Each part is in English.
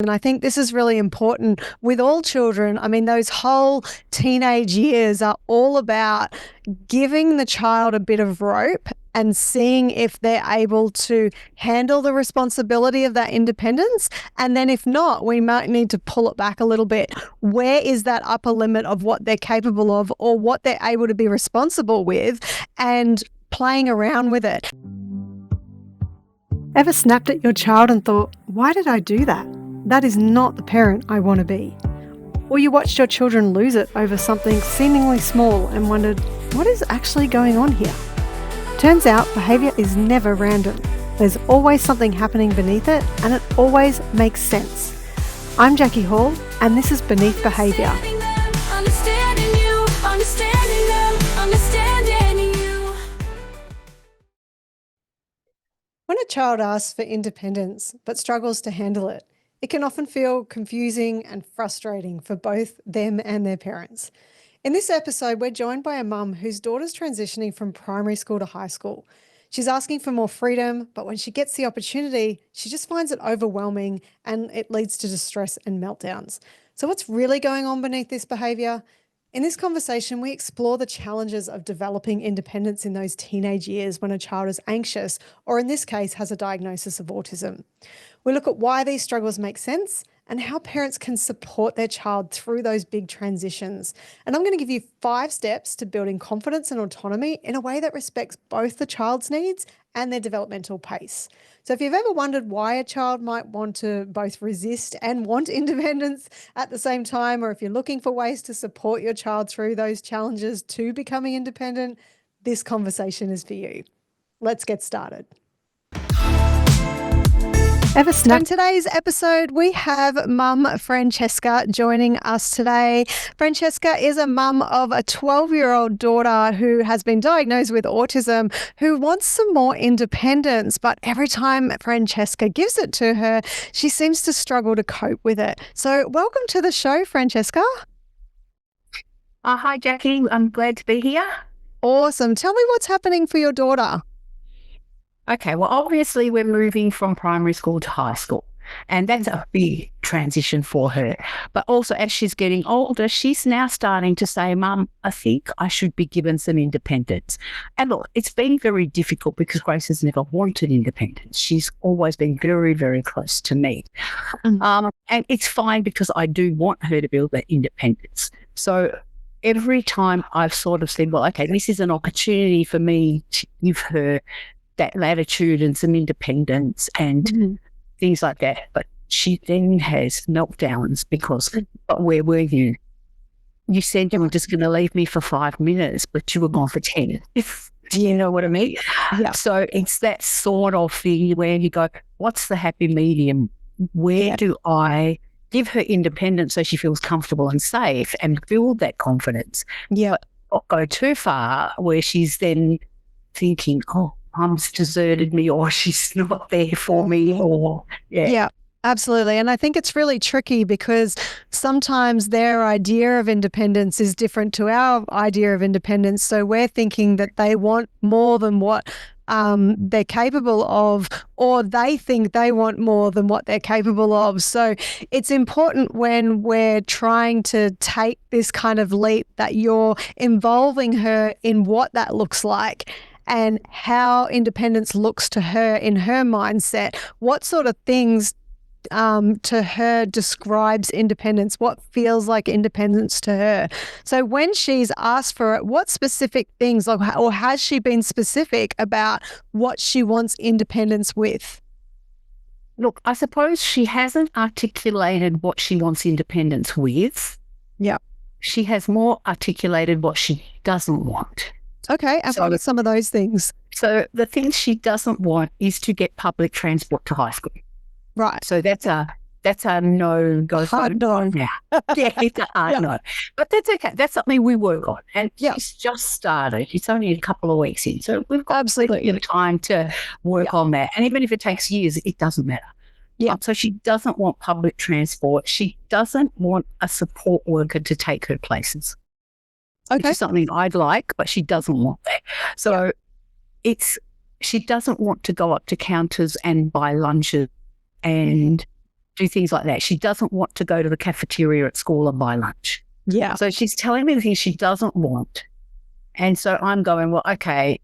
And I think this is really important with all children. I mean, those whole teenage years are all about giving the child a bit of rope and seeing if they're able to handle the responsibility of that independence. And then if not, we might need to pull it back a little bit. Where is that upper limit of what they're capable of or what they're able to be responsible with, and playing around with it? Ever snapped at your child and thought, why did I do that? That is not the parent I want to be. Or you watched your children lose it over something seemingly small and wondered, what is actually going on here? Turns out behaviour is never random. There's always something happening beneath it, and it always makes sense. I'm Jackie Hall, and this is Beneath Behaviour. When a child asks for independence but struggles to handle it, it can often feel confusing and frustrating for both them and their parents. In this episode, we're joined by a mum whose daughter's transitioning from primary school to high school. She's asking for more freedom, but when she gets the opportunity, she just finds it overwhelming and it leads to distress and meltdowns. So what's really going on beneath this behaviour? In this conversation, we explore the challenges of developing independence in those teenage years when a child is anxious, or in this case, has a diagnosis of autism. We look at why these struggles make sense and how parents can support their child through those big transitions. And I'm going to give you 5 steps to building confidence and autonomy in a way that respects both the child's needs and their developmental pace. So if you've ever wondered why a child might want to both resist and want independence at the same time, or if you're looking for ways to support your child through those challenges to becoming independent, this conversation is for you. Let's get started. In today's episode, we have mum Francesca joining us today. Francesca is a mum of a 12-year-old daughter who has been diagnosed with autism, who wants some more independence, but every time Francesca gives it to her, she seems to struggle to cope with it. So welcome to the show, Francesca. Hi, Jackie. I'm glad to be here. Awesome. Tell me what's happening for your daughter. Okay, well, obviously we're moving from primary school to high school, and that's a big transition for her. But also as she's getting older, she's now starting to say, Mum, I think I should be given some independence. And look, it's been very difficult because Grace has never wanted independence. She's always been very, very close to me. And it's fine because I do want her to build that independence. So every time I've sort of said, well, okay, this is an opportunity for me to give her that latitude and some independence and things like that. But she then has meltdowns because, but where were you? You said you were just going to leave me for 5 minutes, but you were gone for 10. Do you know what I mean? Yeah. So it's that sort of thing where you go, what's the happy medium? Where do I give her independence so she feels comfortable and safe and build that confidence? Yeah. But not go too far where she's then thinking, oh, Mum's deserted me, or she's not there for me, or Yeah, absolutely. And I think it's really tricky because sometimes their idea of independence is different to our idea of independence. So we're thinking that they want more than what they're capable of, or they think they want more than what they're capable of. So it's important when we're trying to take this kind of leap that you're involving her in what that looks like and how independence looks to her in her mindset. What sort of things to her describes independence? What feels like independence to her? So when she's asked for it, what specific things, or has she been specific about what she wants independence with? Look, I suppose she hasn't articulated what she wants independence with. Yeah. She has more articulated what she doesn't want. Okay, and what are some of those things? So the things she doesn't want is to get public transport to high school. Right. So that's a no-go. Hard no. Yeah, it's a hard no. But that's okay. That's something we work on. And she's just started. It's only a couple of weeks in. So we've got plenty of time to work on that. And even if it takes years, it doesn't matter. Yeah. So she doesn't want public transport. She doesn't want a support worker to take her places. Okay. Which is something I'd like, but she doesn't want that. So she doesn't want to go up to counters and buy lunches and do things like that. She doesn't want to go to the cafeteria at school and buy lunch. Yeah. So she's telling me the things she doesn't want. And so I'm going, well, okay,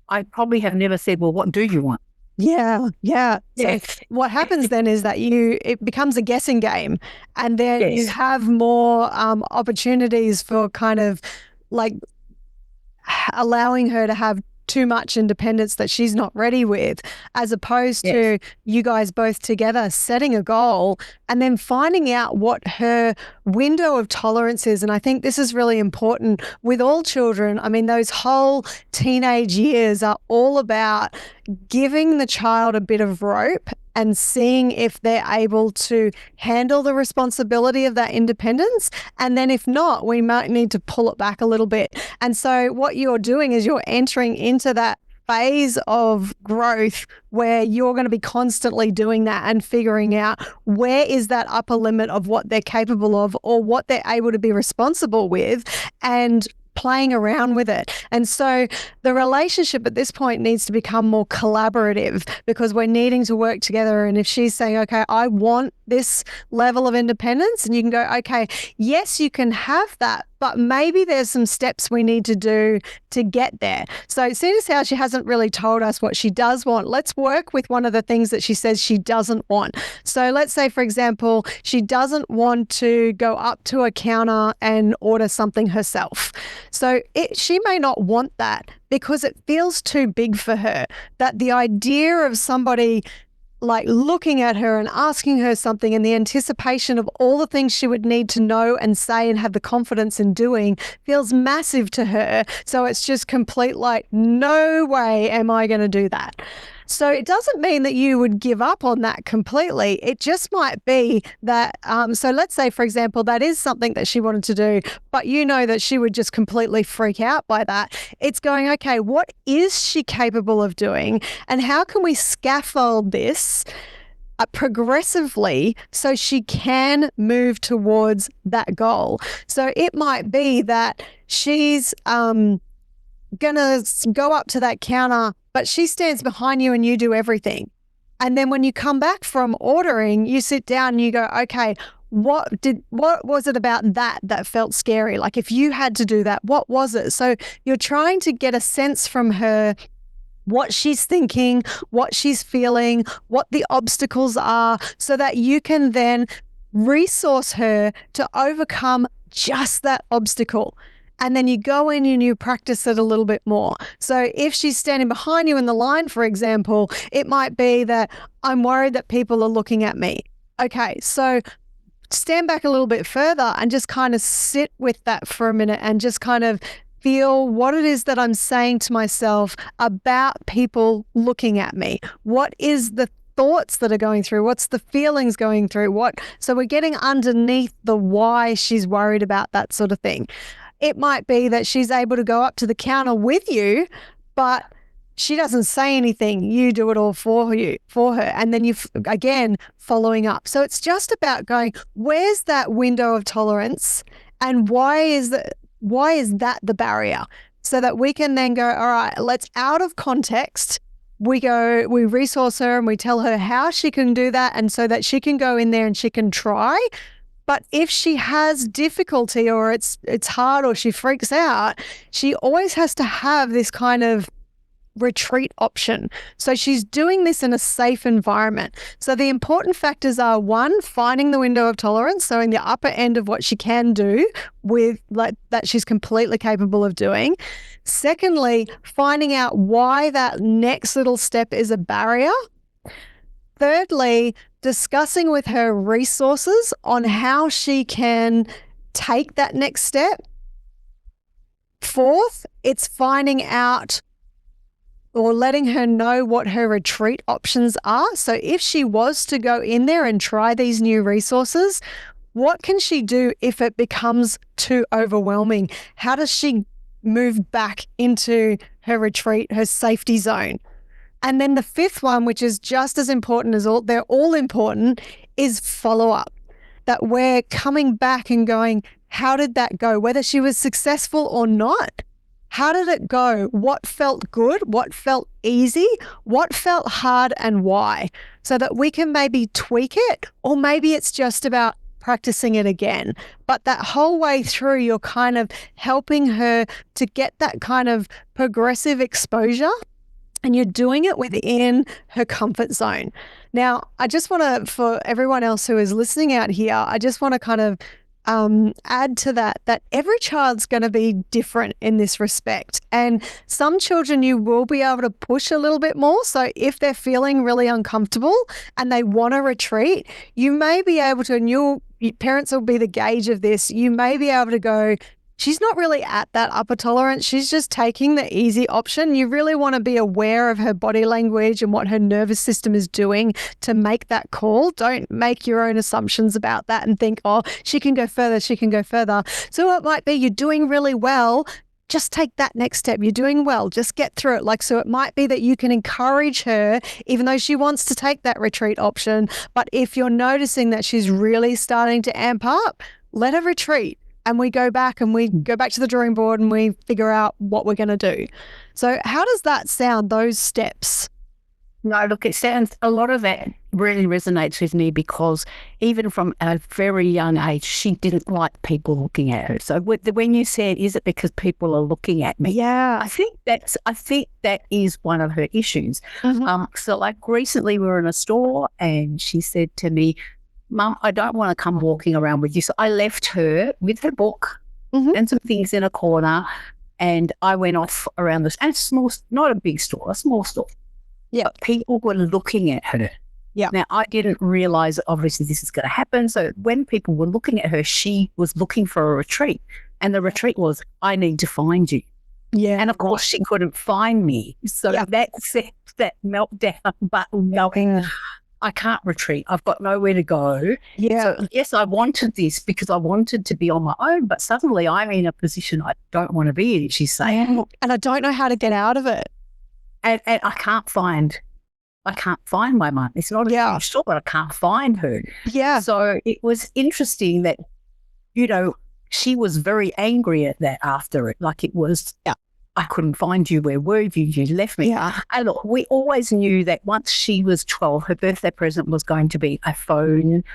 I probably have never said, well, what do you want? Yeah. So Yes. what happens then is that it becomes a guessing game, and then you Yes. have more opportunities for kind of like allowing her to have too much independence that she's not ready with, as opposed to you guys both together setting a goal and then finding out what her window of tolerance is. And I think this is really important with all children. I mean, those whole teenage years are all about giving the child a bit of rope and seeing if they're able to handle the responsibility of that independence. And then if not, we might need to pull it back a little bit. And so what you're doing is you're entering into that phase of growth where you're going to be constantly doing that and figuring out where is that upper limit of what they're capable of or what they're able to be responsible with, and playing around with it. And so the relationship at this point needs to become more collaborative, because we're needing to work together. And if she's saying, okay, I want this level of independence, and you can go, okay, yes, you can have that, but maybe there's some steps we need to do to get there. So seeing as how she hasn't really told us what she does want, let's work with one of the things that she says she doesn't want. So let's say, for example, she doesn't want to go up to a counter and order something herself. So she may not want that because it feels too big for her, that the idea of somebody like looking at her and asking her something, and the anticipation of all the things she would need to know and say and have the confidence in doing feels massive to her. So it's just complete like, no way am I going to do that. So it doesn't mean that you would give up on that completely. It just might be that, so let's say, for example, that is something that she wanted to do, but you know that she would just completely freak out by that. It's going, okay, what is she capable of doing? And how can we scaffold this progressively so she can move towards that goal? So it might be that she's going to go up to that counter, but she stands behind you and you do everything. And then when you come back from ordering, you sit down and you go, okay, what was it about that felt scary? Like if you had to do that, what was it? So you're trying to get a sense from her what she's thinking, what she's feeling, what the obstacles are, so that you can then resource her to overcome just that obstacle. And then you go in and you practice it a little bit more. So if she's standing behind you in the line, for example, it might be that I'm worried that people are looking at me. Okay, so stand back a little bit further and just kind of sit with that for a minute and just kind of feel what it is that I'm saying to myself about people looking at me. What is the thoughts that are going through? What's the feelings going through? So we're getting underneath the why she's worried about that sort of thing. It might be that she's able to go up to the counter with you, but she doesn't say anything. You do it all for her. And then again, following up. So it's just about going, where's that window of tolerance and why is that the barrier? So that we can then go, all right, let's out of context. We resource her and we tell her how she can do that, and so that she can go in there and she can try. But if she has difficulty or it's hard or she freaks out, she always has to have this kind of retreat option. So she's doing this in a safe environment. So the important factors are, one, finding the window of tolerance, so in the upper end of what she can do with like that she's completely capable of doing. Secondly, finding out why that next little step is a barrier. Thirdly, discussing with her resources on how she can take that next step. Fourth, it's finding out or letting her know what her retreat options are. So if she was to go in there and try these new resources, what can she do if it becomes too overwhelming? How does she move back into her retreat, her safety zone? And then the fifth one, which is just as important as they're all important, is follow-up. That we're coming back and going, how did that go? Whether she was successful or not, how did it go? What felt good? What felt easy? What felt hard and why? So that we can maybe tweak it, or maybe it's just about practicing it again. But that whole way through, you're kind of helping her to get that kind of progressive exposure, and you're doing it within her comfort zone. Now, I just want to, for everyone else who is listening out here, I just want to kind of add to that every child's going to be different in this respect. And some children you will be able to push a little bit more. So if they're feeling really uncomfortable and they want to retreat, you may be able to, and your parents will be the gauge of this, you may be able to go, she's not really at that upper tolerance. She's just taking the easy option. You really want to be aware of her body language and what her nervous system is doing to make that call. Don't make your own assumptions about that and think, oh, she can go further, she can go further. So it might be you're doing really well. Just take that next step. You're doing well. Just get through it. So it might be that you can encourage her, even though she wants to take that retreat option. But if you're noticing that she's really starting to amp up, let her retreat. And we go back to the drawing board and we figure out what we're going to do. So how does that sound, those steps? No, look, it sounds, a lot of that really resonates with me, because even from a very young age, she didn't like people looking at her. So when you said, is it because people are looking at me? Yeah. I think that is one of her issues. Mm-hmm. So like recently we were in a store and she said to me, Mum, I don't want to come walking around with you. So I left her with her book and some things in a corner, and I went off around this, and small, not a big store, a small store. Yeah. But people were looking at her. Yeah. Now, I didn't realize, obviously, this is going to happen. So when people were looking at her, she was looking for a retreat. And the retreat was, I need to find you. Yeah. And of course, she couldn't find me. So that set that meltdown button going. I can't retreat. I've got nowhere to go. Yeah. So, yes, I wanted this because I wanted to be on my own, but suddenly I'm in a position I don't want to be in, she's saying. And I don't know how to get out of it. And I can't find my mum. It's not a huge store, but I can't find her. Yeah. So it was interesting that, she was very angry at that after it. Like it was, I couldn't find you. Where were you? You left me. Yeah. And look, we always knew that once she was 12, her birthday present was going to be a phone.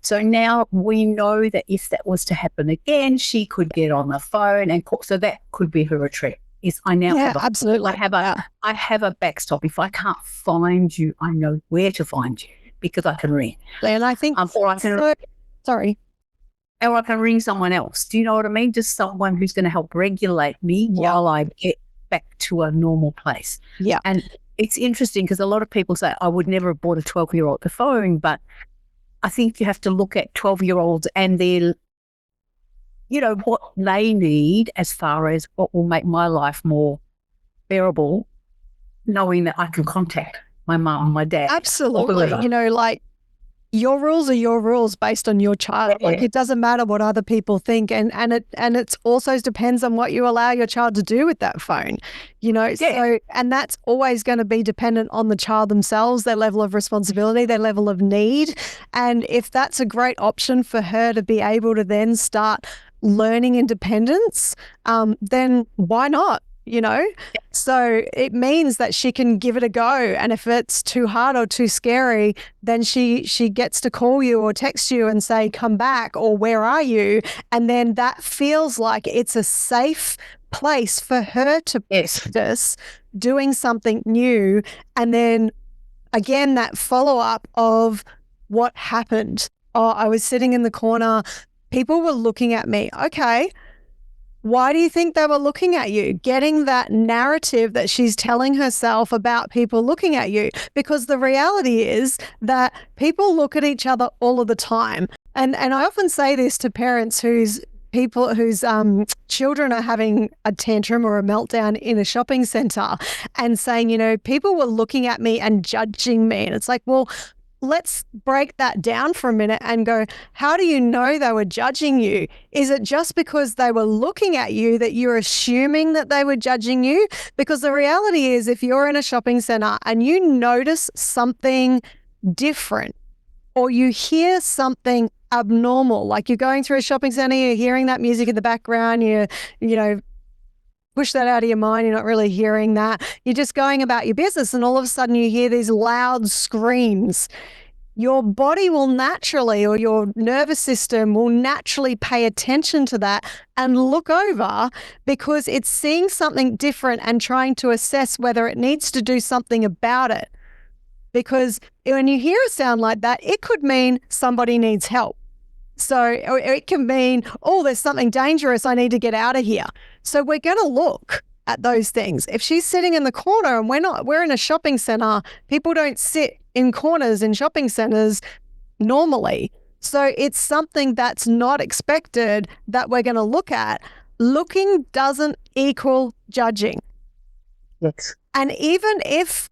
So now we know that if that was to happen again, she could get on the phone and call. So that could be her retreat. Absolutely. I have a backstop. If I can't find you, I know where to find you because I can ring. And I think, or I can ring someone else. Do you know what I mean? Just someone who's going to help regulate me while I get back to a normal place. Yeah. And it's interesting because a lot of people say, I would never have bought a 12-year-old the phone, but I think you have to look at 12-year-olds and their, what they need as far as what will make my life more bearable, knowing that I can contact my mum, my dad. Absolutely. Your rules are your rules based on your child. Like it doesn't matter what other people think, and it's also depends on what you allow your child to do with that phone. So, and that's always going to be dependent on the child themselves, their level of responsibility, their level of need. And if that's a great option for her to be able to then start learning independence, then why not? So it means that she can give it a go. And if it's too hard or too scary, then she gets to call you or text you and say, come back, or where are you? And then that feels like it's a safe place for her to practice doing something new. And then again, that follow-up of what happened. Oh, I was sitting in the corner. People were looking at me. Okay. Why do you think they were looking at you? Getting that narrative that she's telling herself about people looking at you. Because the reality is that people look at each other all of the time. And I often say this to parents whose children are having a tantrum or a meltdown in a shopping center and saying, people were looking at me and judging me. And it's like, well, let's break that down for a minute and go, how do you know they were judging you? Is it just because they were looking at you that you're assuming that they were judging you? Because the reality is, if you're in a shopping center and you notice something different or you hear something abnormal, like you're going through a shopping center, you're hearing that music in the background, push that out of your mind. You're not really hearing that. You're just going about your business, and all of a sudden you hear these loud screams. Your body will naturally, or your nervous system will naturally pay attention to that and look over, because it's seeing something different and trying to assess whether it needs to do something about it. Because when you hear a sound like that, it could mean somebody needs help. So it can mean, oh, there's something dangerous, I need to get out of here. So we're going to look at those things. If she's sitting in the corner, and we're in a shopping center, people don't sit in corners in shopping centers normally. So it's something that's not expected that we're going to look at. Looking doesn't equal judging. Yes. And even if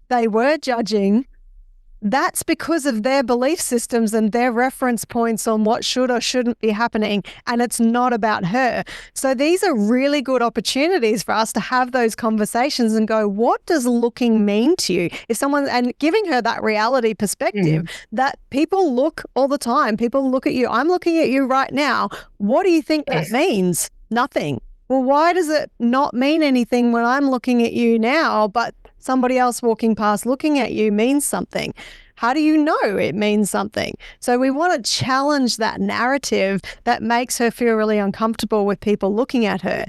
they were judging, that's because of their belief systems and their reference points on what should or shouldn't be happening, and it's not about her. So these are really good opportunities for us to have those conversations and go, what does looking mean to you? And giving her that reality perspective that people look all the time. People look at you. I'm looking at you right now. What do you think that means? Nothing. Well, why does it not mean anything when I'm looking at you now, but somebody else walking past looking at you means something? How do you know it means something? So we want to challenge that narrative that makes her feel really uncomfortable with people looking at her.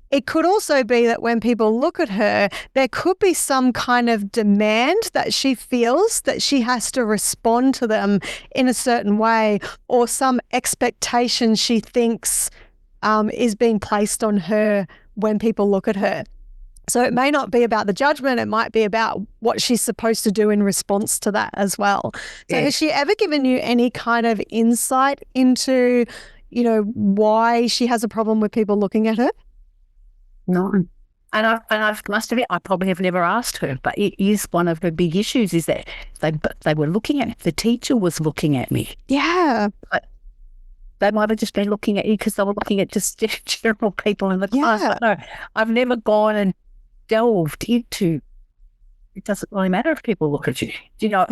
It could also be that when people look at her, there could be some kind of demand that she feels that she has to respond to them in a certain way, or some expectation she thinks is being placed on her when people look at her. So it may not be about the judgment. It might be about what she's supposed to do in response to that as well. So has she ever given you any kind of insight into, why she has a problem with people looking at her? No. And I must admit, I probably have never asked her, but it is one of the big issues, is that they were looking at, the teacher was looking at me. Yeah. But they might have just been looking at you because they were looking at just general people in the class. But no, I've never gone and delved into, it doesn't really matter if people look at you. Do you know,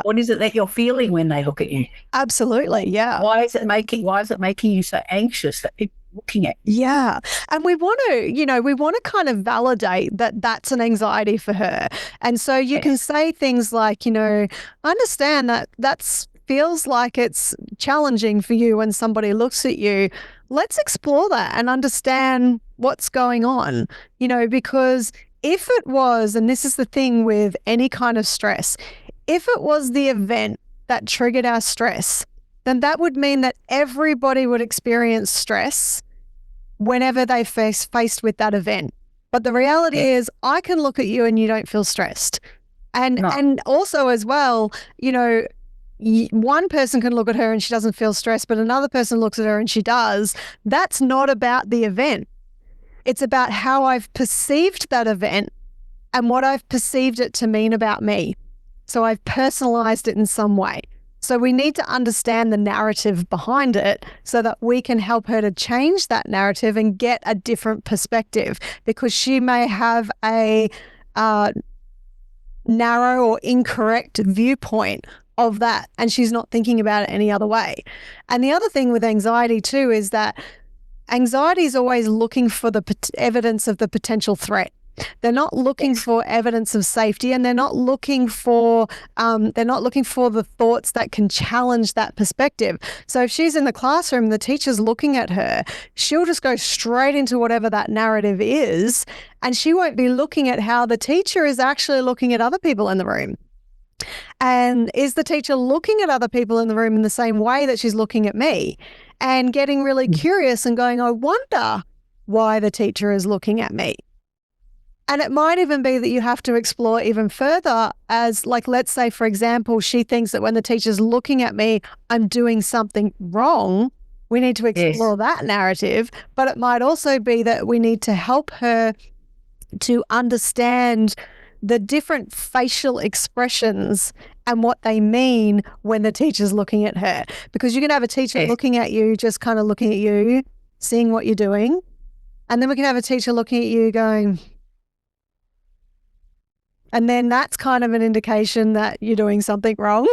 what is it that you're feeling when they look at you? Absolutely, yeah. Why is it making you so anxious that people are looking at you? Yeah. And we want to kind of validate that that's an anxiety for her. And so you can say things like, I understand that that's feels like it's challenging for you when somebody looks at you. Let's explore that and understand what's going on, because if it was, and this is the thing with any kind of stress, if it was the event that triggered our stress, then that would mean that everybody would experience stress whenever they faced with that event. But the reality is, I can look at you and you don't feel stressed. And also as well, one person can look at her and she doesn't feel stressed, but another person looks at her and she does. That's not about the event. It's about how I've perceived that event and what I've perceived it to mean about me. So I've personalized it in some way. So we need to understand the narrative behind it so that we can help her to change that narrative and get a different perspective, because she may have a narrow or incorrect viewpoint of that, and she's not thinking about it any other way. And the other thing with anxiety too is that anxiety is always looking for the evidence of the potential threat. They're not looking for evidence of safety, and they're not looking for the thoughts that can challenge that perspective. So if she's in the classroom, the teacher's looking at her, she'll just go straight into whatever that narrative is, and she won't be looking at how the teacher is actually looking at other people in the room. And is the teacher looking at other people in the room in the same way that she's looking at me? And getting really curious and going, I wonder why the teacher is looking at me. And it might even be that you have to explore even further, as like, let's say, for example, she thinks that when the teacher's looking at me, I'm doing something wrong. We need to explore that narrative. But it might also be that we need to help her to understand the different facial expressions and what they mean when the teacher's looking at her. Because you can have a teacher looking at you, just kind of looking at you, seeing what you're doing. And then we can have a teacher looking at you going, and then that's kind of an indication that you're doing something wrong.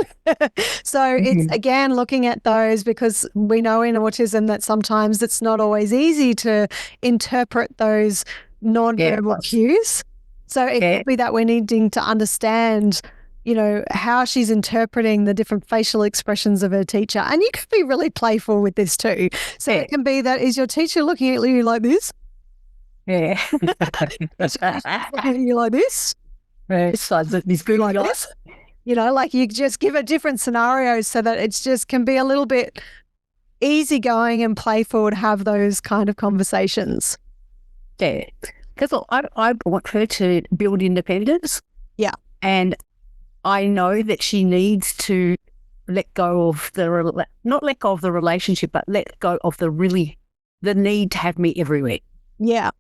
So it's, again, looking at those, because we know in autism that sometimes it's not always easy to interpret those non-verbal cues. So it could be that we're needing to understand, how she's interpreting the different facial expressions of her teacher. And you could be really playful with this too. So it can be that, is your teacher looking at you like this? Yeah. Looking at you like this? He's good like this? Like you just give her different scenarios so that it's just can be a little bit easygoing and playful to have those kind of conversations. Yeah. Because I want her to build independence. Yeah. And I know that she needs to let go of not let go of the relationship, but let go of the need to have me everywhere. Yeah.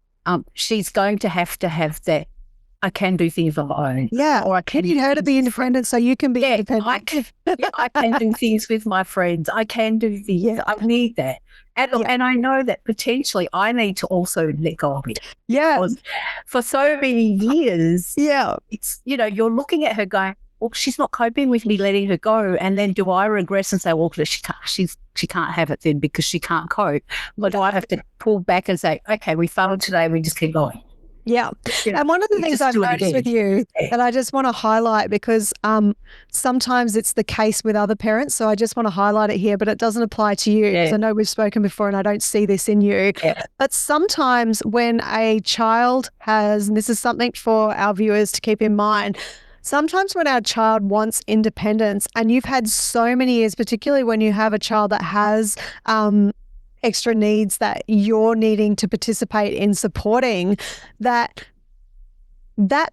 She's going to have that. I can do things on my own. Yeah. Or I need her to be independent so you can be independent. I can do things with my friends. I can do things. Yeah. I need that. And I know that potentially I need to also let go of it. Yeah. Because for so many years, it's, you're looking at her going, well, she's not coping with me letting her go. And then do I regress and say, well, she can't have it then because she can't cope? Or do I have to pull back and say, okay, we failed today, we just keep going? Yeah. And one of the things I've noticed with you that I just want to highlight, because sometimes it's the case with other parents, so I just want to highlight it here, but it doesn't apply to you because I know we've spoken before and I don't see this in you. Yeah. But sometimes when a child has, and this is something for our viewers to keep in mind, sometimes when our child wants independence, and you've had so many years, particularly when you have a child that has extra needs that you're needing to participate in supporting, that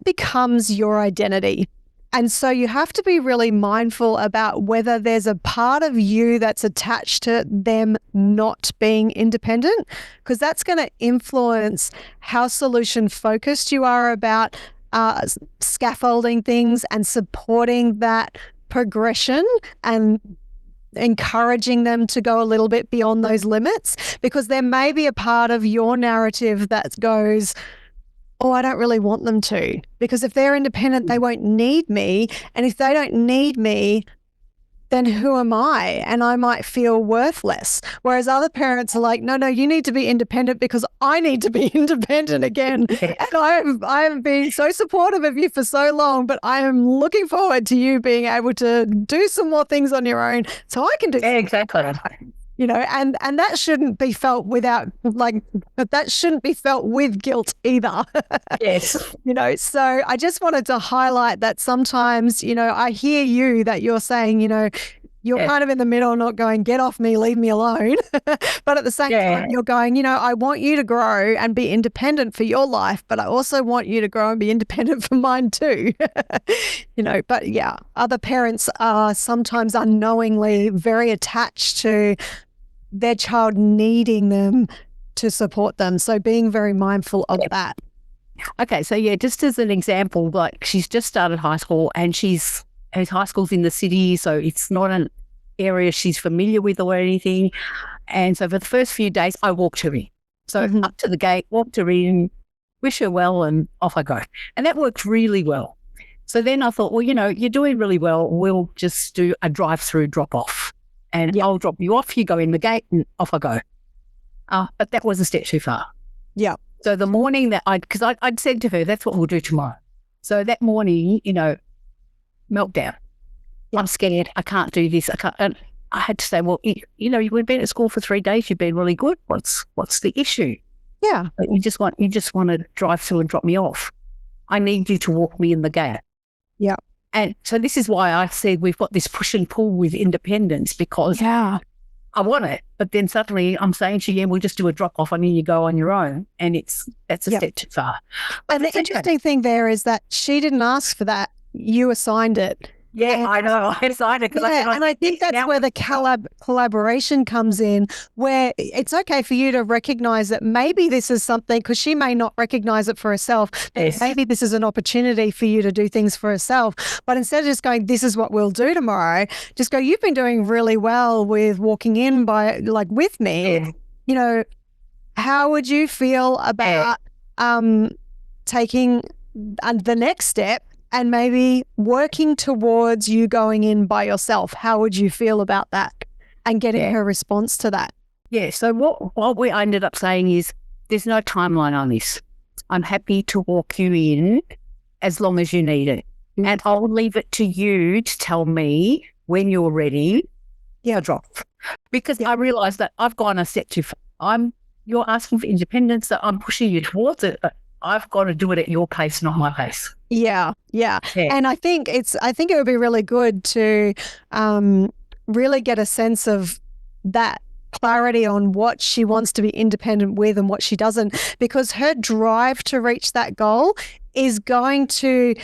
becomes your identity. And so you have to be really mindful about whether there's a part of you that's attached to them not being independent, because that's going to influence how solution focused you are about scaffolding things and supporting that progression and encouraging them to go a little bit beyond those limits, because there may be a part of your narrative that goes, oh, I don't really want them to, because if they're independent, they won't need me. And if they don't need me, then who am I? And I might feel worthless. Whereas other parents are like, no, you need to be independent because I need to be independent again. And I have been so supportive of you for so long, but I am looking forward to you being able to do some more things on your own so I can do. Yeah, exactly. And that shouldn't be felt that shouldn't be felt with guilt either. Yes. So I just wanted to highlight that sometimes, I hear you that you're saying, you're kind of in the middle, not going, get off me, leave me alone. But at the same time, you're going, I want you to grow and be independent for your life, but I also want you to grow and be independent for mine too. But yeah, other parents are sometimes unknowingly very attached to their child needing them to support them. So being very mindful of that. Okay. So just as an example, like she's just started high school and her high school's in the city, so it's not an area she's familiar with or anything. And so for the first few days, I walked her in. So up to the gate, walked her in, wish her well, and off I go. And that worked really well. So then I thought, well, you're doing really well. We'll just do a drive-through drop-off. And I'll drop you off, you go in the gate, and off I go. But that was a step too far. Yeah. So the morning because I'd said to her, that's what we'll do tomorrow. So that morning, meltdown. I'm scared. I can't do this. I can't. And I had to say, well, you've been at school for 3 days. You've been really good. What's the issue? Yeah. You just want to drive through and drop me off. I need you to walk me in the gate. Yeah. And so this is why I said we've got this push and pull with independence, because I want it. But then suddenly I'm saying to you, we'll just do a drop off and then you go on your own. And that's a step too far. But the interesting thing there is that she didn't ask for that. You assigned it. Yeah, I know. I decided. And I think that's where the collaboration comes in, where it's okay for you to recognize that maybe this is something, because she may not recognize it for herself. Yes. Maybe this is an opportunity for you to do things for herself. But instead of just going, this is what we'll do tomorrow, just go, you've been doing really well with walking in with me. Yeah. How would you feel about taking the next step and maybe working towards you going in by yourself? How would you feel about that and getting her response to that? Yeah. So what we ended up saying is there's no timeline on this. I'm happy to walk you in as long as you need it. And I'll leave it to you to tell me when you're ready to drop. Because I realise that I've gone a step too far. You're asking for independence, that I'm pushing you towards it, but I've got to do it at your pace, not my pace. Yeah. And I think it would be really good to really get a sense of that clarity on what she wants to be independent with and what she doesn't, because her drive to reach that goal is going to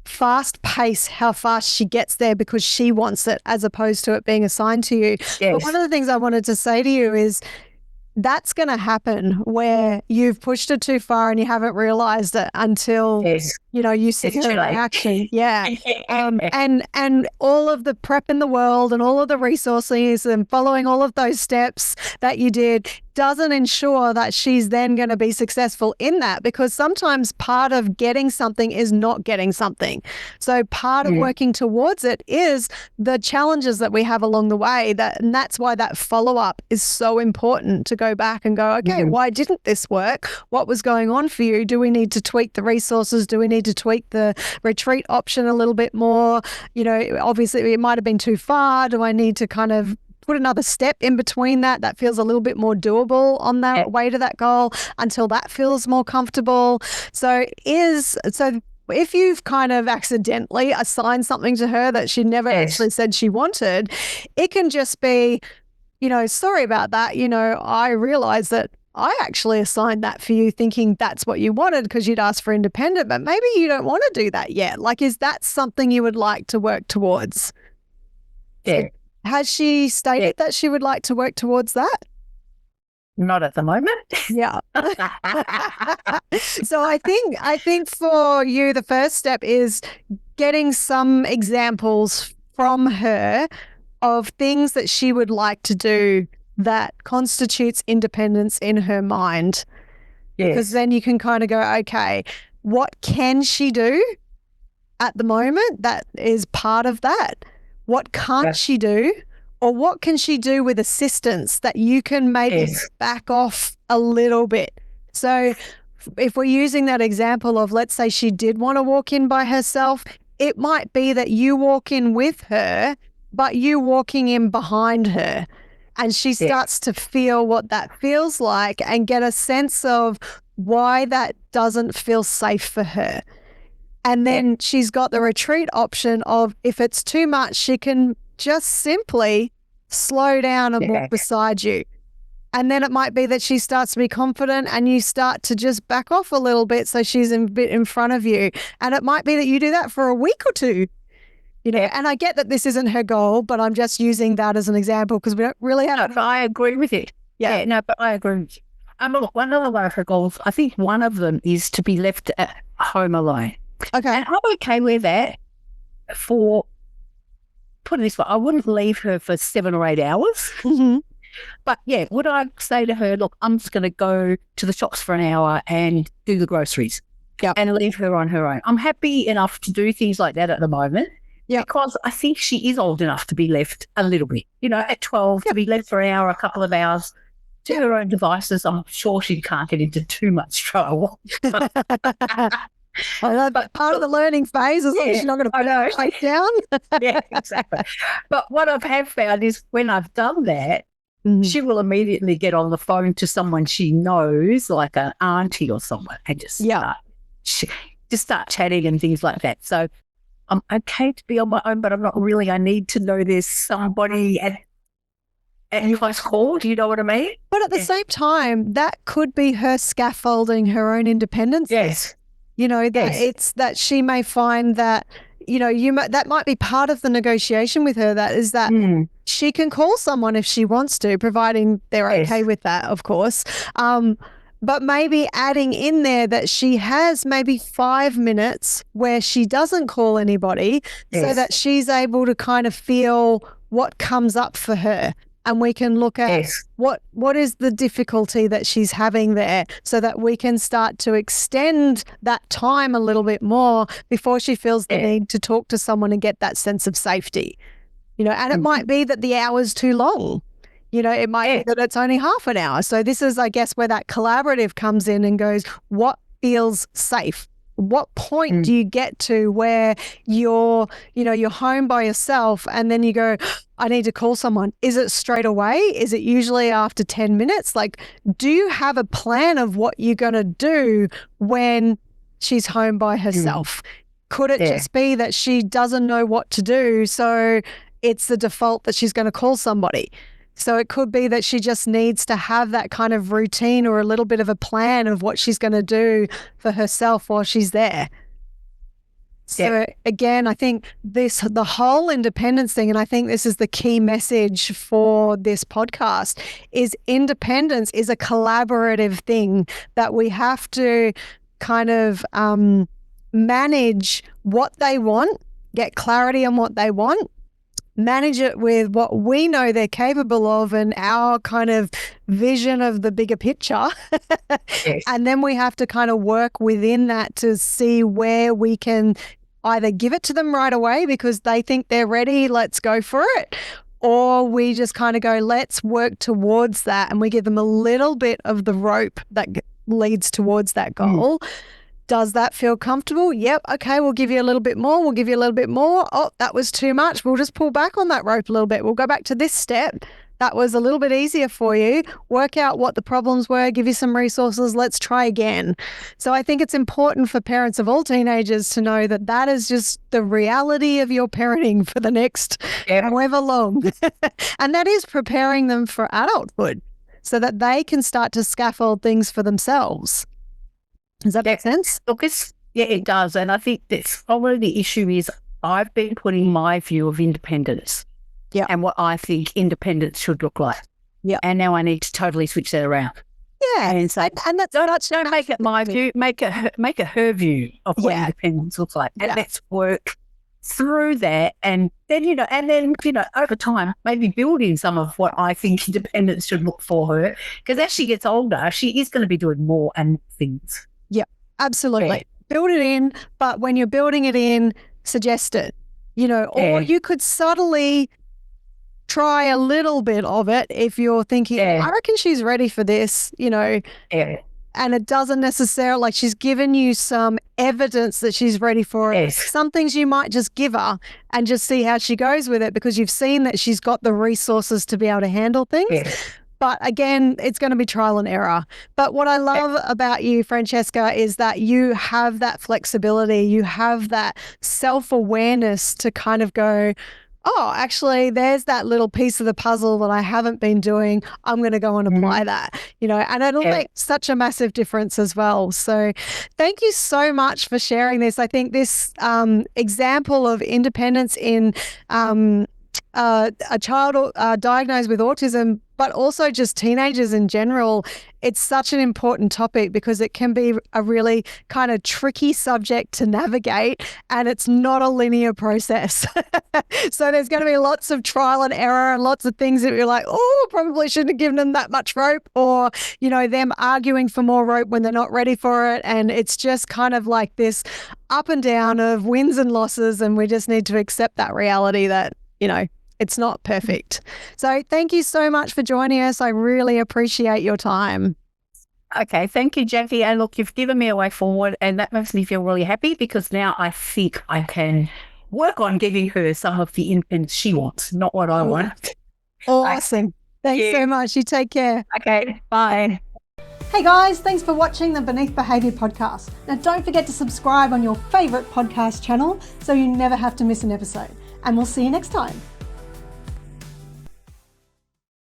fast pace how fast she gets there because she wants it as opposed to it being assigned to you. Yes. But one of the things I wanted to say to you is that's going to happen where you've pushed it too far and you haven't realized it until you see her in action. Yeah. And all of the prep in the world and all of the resources and following all of those steps that you did doesn't ensure that she's then going to be successful in that, because sometimes part of getting something is not getting something. So part of working towards it is the challenges that we have along the way, and that's why that follow-up is so important, to go back and go, okay, why didn't this work? What was going on for you? Do we need to tweak the resources? Do we need to tweak the retreat option a little bit more? Obviously it might have been too far. Do I need to kind of put another step in between that feels a little bit more doable on that way to that goal until that feels more comfortable? So if you've kind of accidentally assigned something to her that she never actually said she wanted, it can just be, sorry about that. I realized that I actually assigned that for you thinking that's what you wanted because you'd asked for independent, but maybe you don't want to do that yet. Like, is that something you would like to work towards? Yeah. So has she stated that she would like to work towards that? Not at the moment. Yeah. So I think for you, the first step is getting some examples from her of things that she would like to do that constitutes independence in her mind. Yes. Because then you can kind of go, okay, what can she do at the moment that is part of that? What can't she do? Or what can she do with assistance that you can maybe back off a little bit? So if we're using that example of, let's say she did want to walk in by herself, it might be that you walk in with her, but you walking in behind her. And she starts to feel what that feels like and get a sense of why that doesn't feel safe for her. And then she's got the retreat option of, if it's too much, she can just simply slow down and walk beside you. And then it might be that she starts to be confident and you start to just back off a little bit so she's a bit in front of you. And it might be that you do that for a week or two. And I get that this isn't her goal, but I'm just using that as an example because we don't really have... No, I agree with it. Yeah, no, but I agree with you. Look, one of her goals, I think one of them is to be left at home alone. Okay. And I'm okay with that for, put it this way, I wouldn't leave her for 7 or 8 hours. Mm-hmm. But yeah, would I say to her, look, I'm just going to go to the shops for an hour and do the groceries and leave her on her own. I'm happy enough to do things like that at the moment. Yeah. Because I think she is old enough to be left a little bit, at 12, to be left for an hour, a couple of hours to her own devices. I'm sure she can't get into too much trouble. But part of the learning phase is she's not going to put her face down. Yeah, exactly. But what I have found is when I've done that, she will immediately get on the phone to someone she knows, like an auntie or someone, and just start chatting and things like that. So I'm okay to be on my own, but I'm not really. I need to know there's somebody at close call. Do you know what I mean? But at the same time, that could be her scaffolding her own independence. Yes. It's that she may find that, that might be part of the negotiation with her, that is that she can call someone if she wants to, providing they're okay with that, of course. But maybe adding in there that she has maybe 5 minutes where she doesn't call anybody so that she's able to kind of feel what comes up for her. And we can look at what is the difficulty that she's having there so that we can start to extend that time a little bit more before she feels the need to talk to someone and get that sense of safety. And it might be that the hour's too long. It might be that it's only half an hour. So this is, I guess, where that collaborative comes in and goes, what feels safe? What point do you get to where you're home by yourself and then you go, I need to call someone? Is it straight away? Is it usually after 10 minutes? Like, do you have a plan of what you're going to do when she's home by herself? Could it just be that she doesn't know what to do, so it's the default that she's going to call somebody? So it could be that she just needs to have that kind of routine or a little bit of a plan of what she's going to do for herself while she's there. So again, I think the whole independence thing, and I think this is the key message for this podcast, is independence is a collaborative thing that we have to kind of manage what they want, get clarity on what they want, manage it with what we know they're capable of and our kind of vision of the bigger picture. And then we have to kind of work within that to see where we can either give it to them right away because they think they're ready, let's go for it, or we just kind of go, let's work towards that, and we give them a little bit of the rope that leads towards that goal. Does that feel comfortable? Yep. Okay, we'll give you a little bit more. We'll give you a little bit more. Oh, that was too much. We'll just pull back on that rope a little bit. We'll go back to this step. That was a little bit easier for you. Work out what the problems were, give you some resources. Let's try again. So I think it's important for parents of all teenagers to know that that is just the reality of your parenting for the next however long. And that is preparing them for adulthood so that they can start to scaffold things for themselves. Does that make sense? Look, it does. And I think that's probably the issue is I've been putting my view of independence and what I think independence should look like. Yeah. And now I need to totally switch that around. Yeah. And say, don't make it my view, make it her view of what independence looks like. And let's work through that. And then, over time, maybe build in some of what I think independence should look for her. Because as she gets older, she is going to be doing more and things. Absolutely. Yeah. Build it in, but when you're building it in, suggest it, or you could subtly try a little bit of it if you're thinking, I reckon she's ready for this, and it doesn't necessarily, like she's given you some evidence that she's ready for it. Some things you might just give her and just see how she goes with it because you've seen that she's got the resources to be able to handle things. But again, it's going to be trial and error. But what I love about you, Francesca, is that you have that flexibility. You have that self-awareness to kind of go, oh, actually, there's that little piece of the puzzle that I haven't been doing. I'm going to go and apply that, and it'll make such a massive difference as well. So thank you so much for sharing this. I think this example of independence in a child diagnosed with autism, but also just teenagers in general, it's such an important topic because it can be a really kind of tricky subject to navigate, and it's not a linear process. So there's going to be lots of trial and error and lots of things that you're like, oh, probably shouldn't have given them that much rope, or, them arguing for more rope when they're not ready for it. And it's just kind of like this up and down of wins and losses, and we just need to accept that reality that, it's not perfect. So thank you so much for joining us. I really appreciate your time. Okay, thank you, Jackie. And look, you've given me a way forward, and that makes me feel really happy because now I think I can work on giving her some of the independence she wants, not what I want. Awesome. Thanks so much. You take care. Okay, bye. Hey guys, thanks for watching the Beneath Behaviour podcast. Now don't forget to subscribe on your favourite podcast channel so you never have to miss an episode. And we'll see you next time.